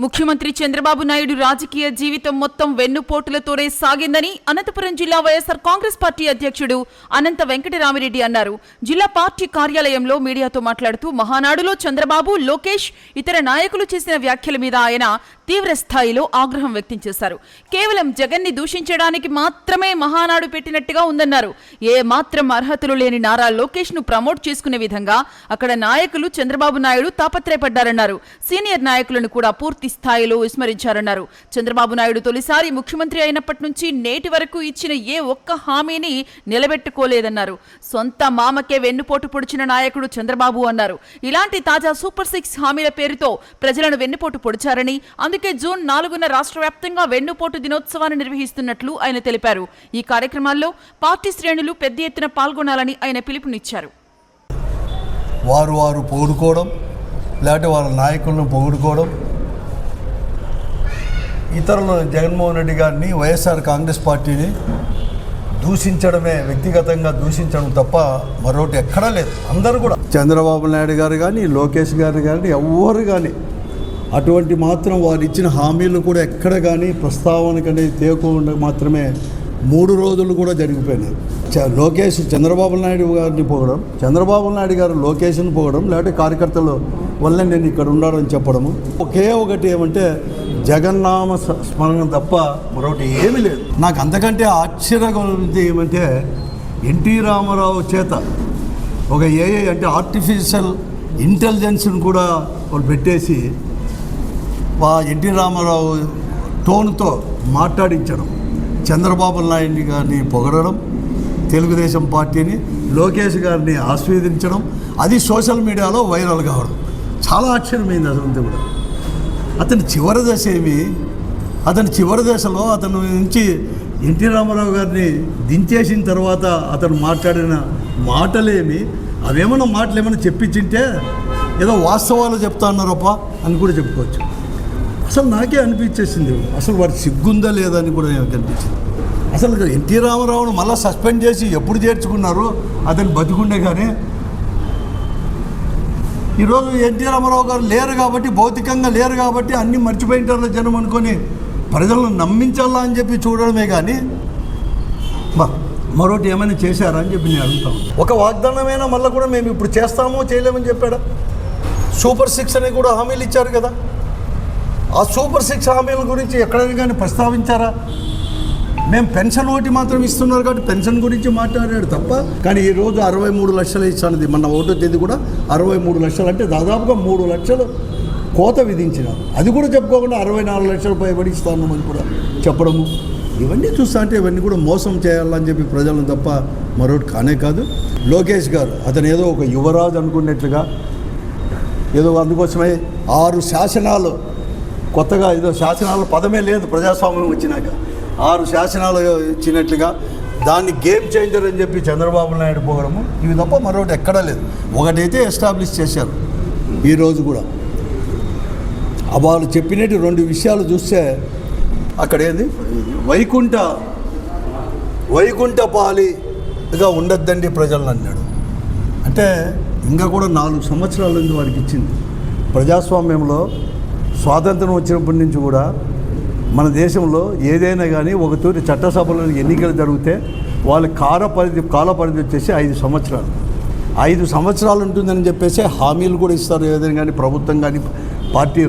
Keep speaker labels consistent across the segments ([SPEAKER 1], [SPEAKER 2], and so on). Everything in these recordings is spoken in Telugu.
[SPEAKER 1] ముఖ్యమంత్రి చంద్రబాబు నాయుడు రాజకీయ జీవితం మొత్తం వెన్నుపోటులతోనే సాగిందని అనంతపురం జిల్లా వైఎస్ఆర్ కాంగ్రెస్ పార్టీ అధ్యక్షుడు అనంత వెంకటరామిరెడ్డి అన్నారు. జిల్లా పార్టీ కార్యాలయంలో మీడియాతో మాట్లాడుతూ మహానాడులో చంద్రబాబు, లోకేష్, ఇతర నాయకులు చేసిన వ్యాఖ్యల మీద ఆయన తీవ్ర స్థాయిలో ఆగ్రహం వ్యక్తం చేశారు. కేవలం జగన్ని దూషించడానికి మాత్రమే మహానాడు పెట్టినట్టుగా ఉందన్నారు. ఏ మాత్రం అర్హతలు లేని నారా లోకేష్ ను ప్రమోట్ చేసుకునే విధంగా అక్కడ నాయకులు చంద్రబాబు నాయుడు తాపత్రయపడ్డారన్నారు. సీనియర్ నాయకులను కూడా పూర్తి స్థాయిలో విస్మరించారన్నారు. చంద్రబాబు నాయుడు తొలిసారి ముఖ్యమంత్రి అయినప్పటి నుంచి నేటి వరకు ఇచ్చిన ఏ ఒక్క హామీని నిలబెట్టుకోలేదన్నారు. సొంత మామకే వెన్నుపోటు పొడిచిన నాయకుడు చంద్రబాబు అన్నారు. ఇలాంటి తాజా సూపర్ 6 హామీల పేరుతో ప్రజలను వెన్నుపోటు పొడిచారని, అందుకే జూన్ 4న రాష్ట్ర వ్యాప్తంగా వెన్నుపోటు దినోత్సవాన్ని నిర్వహిస్తున్నట్లు ఆయన తెలిపారు. ఈ కార్యక్రమాల్లో పార్టీ శ్రేణులు పెద్ద ఎత్తున పాల్గొనాలని ఆయన పిలుపునిచ్చారు.
[SPEAKER 2] వారు పొగుడుకోవడం, లేకపోతే వాళ్ళ నాయకులను పొగుడుకోవడం, ఇతరులు జగన్మోహన్ రెడ్డి గారిని, వైఎస్ఆర్ కాంగ్రెస్ పార్టీని దూషించడమే, వ్యక్తిగతంగా దూషించడం తప్ప మరొకటి ఎక్కడా లేదు. అందరూ కూడా చంద్రబాబు నాయుడు గారు కానీ, లోకేష్ గారు కానీ, ఎవరు కానీ అటువంటి మాత్రం వారు ఇచ్చిన హామీలు కూడా ఎక్కడ కానీ ప్రస్తావనకు అనేది తేకుండా మాత్రమే 3 రోజులు కూడా జరిగిపోయినాయి. లోకేష్ చంద్రబాబు నాయుడు గారిని పొగడం, చంద్రబాబు నాయుడు గారు లోకేష్ని పొగడం, లేకపోతే కార్యకర్తల వల్ల నేను ఇక్కడ ఉన్నాడని చెప్పడము. ఒకే ఒకటి ఏమంటే జగన్నామ స్మరణ తప్ప మరొకటి ఏమీ లేదు. నాకు అంతకంటే ఆశ్చర్యంగా ఏమంటే ఎన్టీ రామారావు చేత ఒక ఏఐ అంటే ఆర్టిఫిషియల్ ఇంటెలిజెన్స్ని కూడా వాళ్ళు పెట్టేసి ఎన్టీ రామారావు టోన్తో మాట్లాడించడం, చంద్రబాబు నాయుడు గారిని పొగడడం, తెలుగుదేశం పార్టీని, లోకేష్ గారిని ఆస్వాదించడం, అది సోషల్ మీడియాలో వైరల్ కావడం చాలా ఆశ్చర్యమైంది. అదంతా కూడా అతని చివరి దశ ఏమి, అతని చివరి దశలో అతని నుంచి ఎన్టీ రామారావు గారిని దించేసిన తర్వాత అతను మాట్లాడిన మాటలేమి, అవేమన్నా మాటలు ఏమైనా చెప్పించింటే ఏదో వాస్తవాలు చెప్తా అన్నారప్ప అని కూడా చెప్పుకోవచ్చు. అసలు నాకే అనిపించేసింది, అసలు వారికి సిగ్గుందా లేదా అని కూడా నాకు అనిపించింది. అసలు ఎన్టీ రామారావును మళ్ళీ సస్పెండ్ చేసి ఎప్పుడు చేర్చుకున్నారు, అతను బతికుండే. కానీ ఈరోజు ఎన్టీ రామారావు గారు లేరు కాబట్టి, భౌతికంగా లేరు కాబట్టి అన్నీ మర్చిపోయింటారు జనం అనుకొని ప్రజలను నమ్మించాలా అని చెప్పి చూడడమే కానీ మరొకటి ఏమైనా చేశారా అని చెప్పి నేను అడుగుతాను. ఒక వాగ్దానమైనా మళ్ళీ కూడా మేము ఇప్పుడు చేస్తామో చేయలేమని చెప్పాడా? సూపర్ 6 అని కూడా హామీలు ఇచ్చారు కదా. ఆ సూపర్ 6 హామీల గురించి ఎక్కడైనా కానీ ప్రస్తావించారా? మేము పెన్షన్ ఒకటి మాత్రం ఇస్తున్నారు కాబట్టి పెన్షన్ గురించి మాట్లాడాడు తప్ప. కానీ ఈరోజు 63 లక్షలు ఇచ్చానది, మొన్న 1వ తేదీ కూడా 63 లక్షలు, అంటే దాదాపుగా 3 లక్షలు కోత విధించినారు. అది కూడా చెప్పుకోకుండా 64 లక్షలు పైబడి ఇస్తామని కూడా చెప్పడము, ఇవన్నీ చూస్తా అంటే ఇవన్నీ కూడా మోసం చేయాలని చెప్పి ప్రజలను తప్ప మరొకటి కానే కాదు. లోకేష్ గారు అతను ఏదో ఒక యువరాజు అనుకున్నట్లుగా, ఏదో అందుకోసమే 6 శాసనాలు కొత్తగా, ఏదో శాసనాల పదమే లేదు ప్రజాస్వామ్యం వచ్చినాక 6 శాసనాలు ఇచ్చినట్లుగా దాన్ని గేమ్ చేంజర్ అని చెప్పి చంద్రబాబు నాయుడు పోవడము, ఇవి తప్ప మరొకటి ఎక్కడా లేదు. ఒకటైతే ఎస్టాబ్లిష్ చేశారు ఈరోజు కూడా. వాళ్ళు చెప్పినట్టు 2 విషయాలు చూస్తే అక్కడ ఏంది, వైకుంఠపాలిగా ఉండొద్దండి ప్రజలను అన్నాడు. అంటే ఇంకా కూడా 4 సంవత్సరాల నుంచి వారికి ఇచ్చింది. ప్రజాస్వామ్యంలో స్వాతంత్రం వచ్చినప్పటి నుంచి కూడా మన దేశంలో ఏదైనా కానీ ఒక తూరి చట్టసభలో ఎన్నికలు జరిగితే వాళ్ళ కాల పరిధి వచ్చేసి 5 సంవత్సరాలు. 5 సంవత్సరాలు ఉంటుందని చెప్పేసి హామీలు కూడా ఇస్తారు ఏదైనా కానీ ప్రభుత్వం కానీ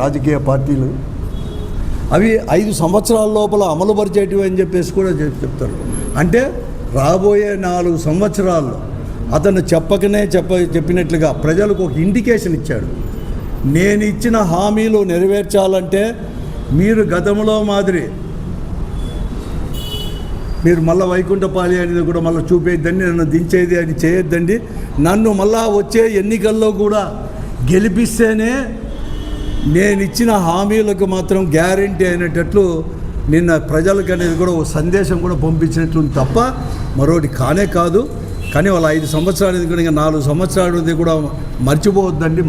[SPEAKER 2] రాజకీయ పార్టీలు. అవి 5 సంవత్సరాల లోపల అమలు పరిచేటివి అని చెప్పేసి కూడా చెప్తారు. అంటే రాబోయే 4 సంవత్సరాల్లో అతను చెప్పినట్లుగా ప్రజలకు ఒక ఇండికేషన్ ఇచ్చాడు. నేను ఇచ్చిన హామీలు నెరవేర్చాలంటే మీరు గతంలో మాదిరి మీరు మళ్ళీ వైకుంఠపాలి అనేది కూడా మళ్ళీ చూపేద్దండి, నన్ను దించేది అని చేయొద్దండి, నన్ను మళ్ళా వచ్చే ఎన్నికల్లో కూడా గెలిపిస్తేనే నేను ఇచ్చిన హామీలకు మాత్రం గ్యారంటీ అయినట్లు నిన్న ప్రజలకు అనేది కూడా ఒక సందేశం కూడా పంపించినట్లు తప్ప మరొకటి కానే కాదు. కానీ వాళ్ళ 5 సంవత్సరాలు అనేది కూడా ఇంకా 4 సంవత్సరాలు కూడా మర్చిపోవద్దండి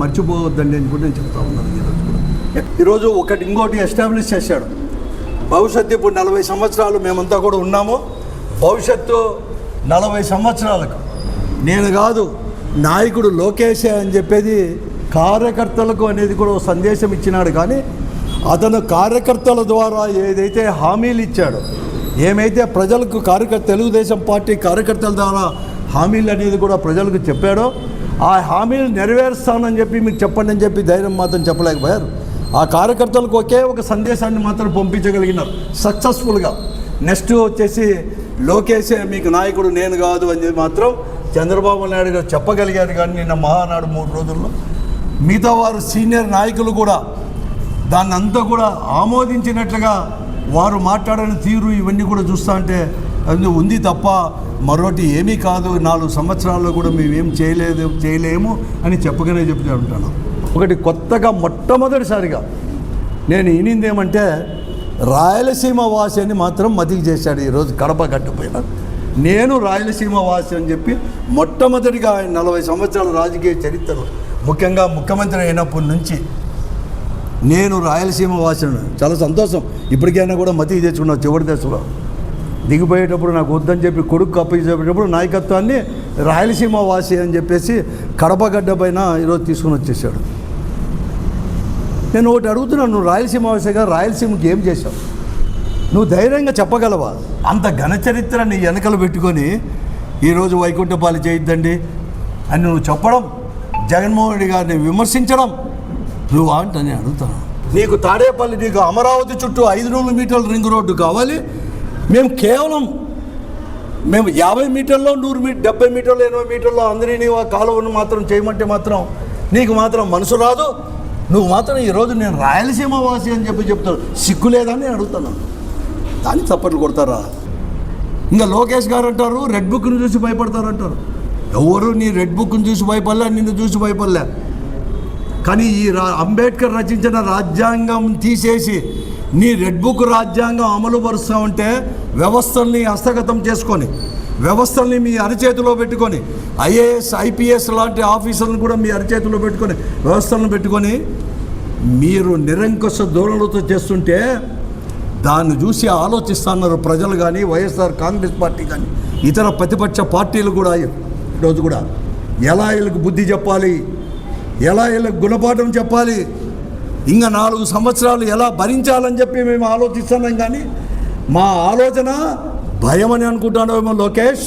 [SPEAKER 2] అని కూడా నేను చెప్తా ఉన్నాను. ఈరోజు ఇంకోటి ఎస్టాబ్లిష్ చేశాడు. భవిష్యత్తు ఇప్పుడు 40 సంవత్సరాలు మేమంతా కూడా ఉన్నాము, భవిష్యత్తు 40 సంవత్సరాలకు నేను కాదు నాయకుడు లోకేషే అని చెప్పేది కార్యకర్తలకు అనేది కూడా సందేశం ఇచ్చినాడు. కానీ అతను కార్యకర్తల ద్వారా ఏదైతే హామీలు ఇచ్చాడో, ఏమైతే ప్రజలకు తెలుగుదేశం పార్టీ కార్యకర్తల ద్వారా హామీలు అనేది కూడా ప్రజలకు చెప్పాడో, ఆ హామీలు నెరవేరుస్తానని చెప్పి మీకు చెప్పండి అని చెప్పి ధైర్యం మాత్రం చెప్పలేకపోయారు. ఆ కార్యకర్తలకు ఒకే ఒక సందేశాన్ని మాత్రం పంపించగలిగినారు సక్సెస్ఫుల్గా. నెక్స్ట్ వచ్చేసి లోకేషే మీకు నాయకుడు, నేను కాదు అని చెప్పి మాత్రం చంద్రబాబు నాయుడు గారు చెప్పగలిగారు. కానీ నిన్న మహానాడు 3 రోజుల్లో మిగతా వారు సీనియర్ నాయకులు కూడా దాన్ని అంతా కూడా ఆమోదించినట్లుగా వారు మాట్లాడిన తీరు ఇవన్నీ కూడా చూస్తూ అంటే అది ఉంది తప్ప మరొకటి ఏమీ కాదు. 4 సంవత్సరాల్లో కూడా మేమేం చేయలేము అని చెప్పగానే చెప్తూ ఉంటాను. ఒకటి కొత్తగా మొట్టమొదటిసారిగా నేను వినింది ఏమంటే, రాయలసీమ వాసి అని మాత్రం మతికి చేశాడు ఈరోజు కడప గడ్డపైన. నేను రాయలసీమ వాసి అని చెప్పి మొట్టమొదటిగా ఆయన 40 సంవత్సరాల రాజకీయ చరిత్రలో, ముఖ్యంగా ముఖ్యమంత్రి అయినప్పటి నుంచి నేను రాయలసీమ వాసిని. చాలా సంతోషం. ఇప్పటికైనా కూడా మతికి తెచ్చుకున్నావు. చివరి దశలో దిగిపోయేటప్పుడు నాకు వద్దని చెప్పి కొడుకు అప్పచెప్పేటప్పుడు నాయకత్వాన్ని రాయలసీమ వాసి అని చెప్పేసి కడప గడ్డ పైన ఈరోజు తీసుకుని వచ్చేసాడు. నేను ఒకటి అడుగుతున్నాను, నువ్వు రాయలసీమ వాసిగా రాయలసీమకి ఏం చేశావు? నువ్వు ధైర్యంగా చెప్పగలవా? అంత ఘన చరిత్ర నీ వెనకలు పెట్టుకొని ఈరోజు వైకుంఠపాలి చేయొద్దండి అని నువ్వు చెప్పడం, జగన్మోహన్ రెడ్డి గారిని విమర్శించడం నువ్వు అంటని అడుగుతాను. నీకు తాడేపల్లి, నీకు అమరావతి చుట్టూ 500 మీటర్ల రింగ్ రోడ్డు కావాలి. మేము కేవలం 50 మీటర్లో 100 మీటర్ 70 మీటర్లు 80 మీటర్లో అందరినీ కాలువను మాత్రం చేయమంటే మాత్రం నీకు మాత్రం మనసు రాదు. నువ్వు మాత్రం ఈరోజు నేను రాయలసీమ వాసి అని చెప్పి చెప్తాను. సిగ్గు లేదని అడుగుతున్నాను. దానికి చప్పట్లు కొడతారా? ఇంకా లోకేష్ గారు అంటారు రెడ్ బుక్ని చూసి భయపడతారంటారు. ఎవరు నీ రెడ్ బుక్ని చూసి భయపడలే, నిన్ను చూసి భయపడలే. కానీ ఈ అంబేద్కర్ రచించిన రాజ్యాంగం తీసేసి నీ రెడ్ బుక్ రాజ్యాంగం అమలు పరుస్తామంటే వ్యవస్థల్ని హస్తగతం చేసుకొని, వ్యవస్థల్ని మీ అరచేతిలో పెట్టుకొని, ఐఏఎస్ ఐపీఎస్ లాంటి ఆఫీసర్లను కూడా మీ అరచేతిలో పెట్టుకొని, వ్యవస్థలను పెట్టుకొని మీరు నిరంకుశ ధోరణులతో చేస్తుంటే దాన్ని చూసి ఆలోచిస్తున్నారు ప్రజలు కానీ, వైఎస్ఆర్ కాంగ్రెస్ పార్టీ కానీ, ఇతర ప్రతిపక్ష పార్టీలు కూడా ఈరోజు కూడా ఎలా వీళ్ళకి బుద్ధి చెప్పాలి, ఎలా వీళ్ళకి గుణపాఠం చెప్పాలి, ఇంకా 4 సంవత్సరాలు ఎలా భరించాలని చెప్పి మేము ఆలోచిస్తున్నాం. కానీ మా ఆలోచన భయం అని అనుకుంటాడేమో లోకేష్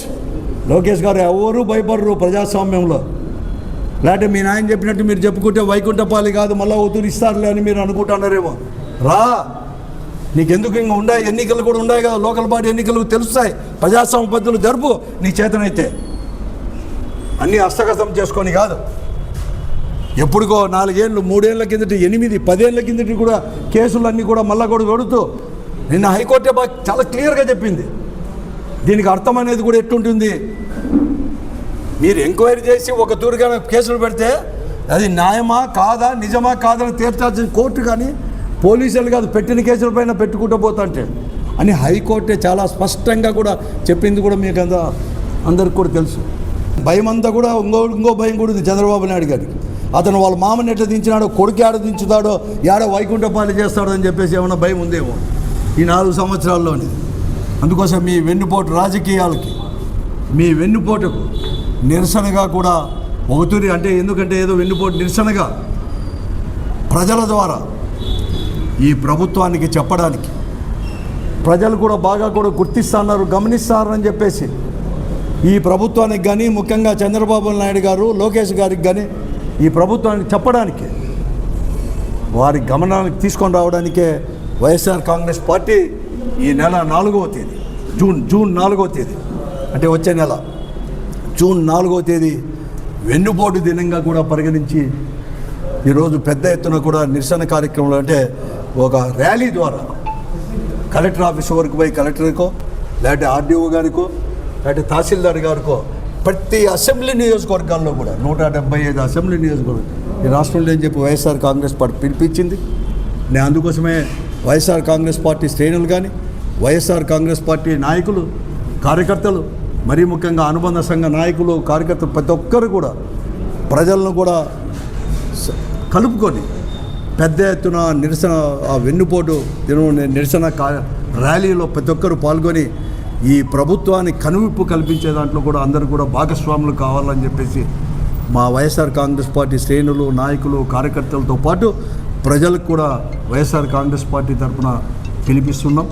[SPEAKER 2] గారు. ఎవరు భయపడరు ప్రజాస్వామ్యంలో. లేకపోతే మీ నాయన చెప్పినట్టు మీరు చెప్పుకుంటే వైకుంఠపాలి కాదు మళ్ళీ ఒత్తులు ఇస్తారులే అని మీరు అనుకుంటున్నారేమో. రా, నీకెందుకు ఇంకా ఉన్నాయి, ఎన్నికలు కూడా ఉన్నాయి కదా, లోకల్ బాడీ ఎన్నికలు తెలుస్తాయి, ప్రజాస్వామ్య పద్ధతులు జరుపు నీ చేతనైతే. అన్నీ హస్తగతం చేసుకొని కాదు. ఎప్పుడుకో 4 ఏళ్ళు 3 ఏళ్ళ కిందటి 8 10 ఏళ్ళ కిందటి కూడా కేసులన్నీ కూడా మళ్ళా కూడా కొడుతూ నిన్న హైకోర్టే చాలా క్లియర్గా చెప్పింది. దీనికి అర్థం అనేది కూడా ఎట్టుంటుంది, మీరు ఎంక్వైరీ చేసి ఒక తూరుగా కేసులు పెడితే అది న్యాయమా కాదా, నిజమా కాదని తీర్చాల్సిన కోర్టు కానీ పోలీసులు కాదు పెట్టిన కేసులపైన పెట్టుకుంటూ పోతుంటే అని హైకోర్టే చాలా స్పష్టంగా కూడా చెప్పింది కూడా మీకు అందరికి కూడా తెలుసు. భయం అంతా కూడా ఇంకో భయం కూడా ఉంది చంద్రబాబు నాయుడు గారికి. అతను వాళ్ళ మామని ఎట్లా దించినాడో, కొడుకు ఏడ దించుతాడో, ఏడో వైకుంఠపాలి చేస్తాడో అని చెప్పేసి ఏమైనా భయం ఉందేమో ఈ 4 సంవత్సరాల్లోనే. అందుకోసం మీ వెన్నుపోటు రాజకీయాలకి, మీ వెన్నుపోటుకు నిరసనగా కూడా ఒకతూరి అంటే ఎందుకంటే ఏదో వెన్నుపోటు నిరసనగా ప్రజల ద్వారా ఈ ప్రభుత్వానికి చెప్పడానికి, ప్రజలు కూడా బాగా కూడా గుర్తిస్తున్నారు, గమనిస్తారని చెప్పేసి ఈ ప్రభుత్వానికి కానీ, ముఖ్యంగా చంద్రబాబు నాయుడు గారు, లోకేష్ గారికి కానీ ఈ ప్రభుత్వానికి చెప్పడానికి, వారి గమనానికి తీసుకొని రావడానికే వైఎస్ఆర్ కాంగ్రెస్ పార్టీ ఈ నెల 4వ తేదీ జూన్ 4వ తేదీ అంటే వచ్చే నెల జూన్ 4వ తేదీ వెన్నుపోటు దినంగా కూడా పరిగణించి ఈరోజు పెద్ద ఎత్తున కూడా నిరసన కార్యక్రమంలో అంటే ఒక ర్యాలీ ద్వారా కలెక్టర్ ఆఫీస్ వరకు పోయి కలెక్టర్కో, లేకపోతే ఆర్డీఓ గారికో, లేకపోతే తహసీల్దార్ గారికో, ప్రతి అసెంబ్లీ నియోజకవర్గాల్లో కూడా 175 అసెంబ్లీ నియోజకవర్గం ఈ రాష్ట్రంలో అని చెప్పి వైఎస్ఆర్ కాంగ్రెస్ పార్టీ పిలిపించింది. నేను అందుకోసమే వైఎస్ఆర్ కాంగ్రెస్ పార్టీ శ్రేణులు కానీ, వైఎస్ఆర్ కాంగ్రెస్ పార్టీ నాయకులు, కార్యకర్తలు, మరీ ముఖ్యంగా అనుబంధ సంఘ నాయకులు, కార్యకర్తలు ప్రతి ఒక్కరు కూడా ప్రజలను కూడా కలుపుకొని పెద్ద ఎత్తున నిరసన వెన్నుపోటు నిరసన ర్యాలీలో ప్రతి ఒక్కరు పాల్గొని ఈ ప్రభుత్వానికి కనువిప్పు కల్పించే దాంట్లో కూడా అందరూ కూడా భాగస్వాములు కావాలని చెప్పేసి మా వైఎస్ఆర్ కాంగ్రెస్ పార్టీ శ్రేణులు, నాయకులు, కార్యకర్తలతో పాటు ప్రజలకు కూడా వైఎస్ఆర్ కాంగ్రెస్ పార్టీ తరఫున పిలిపిస్తున్నాం.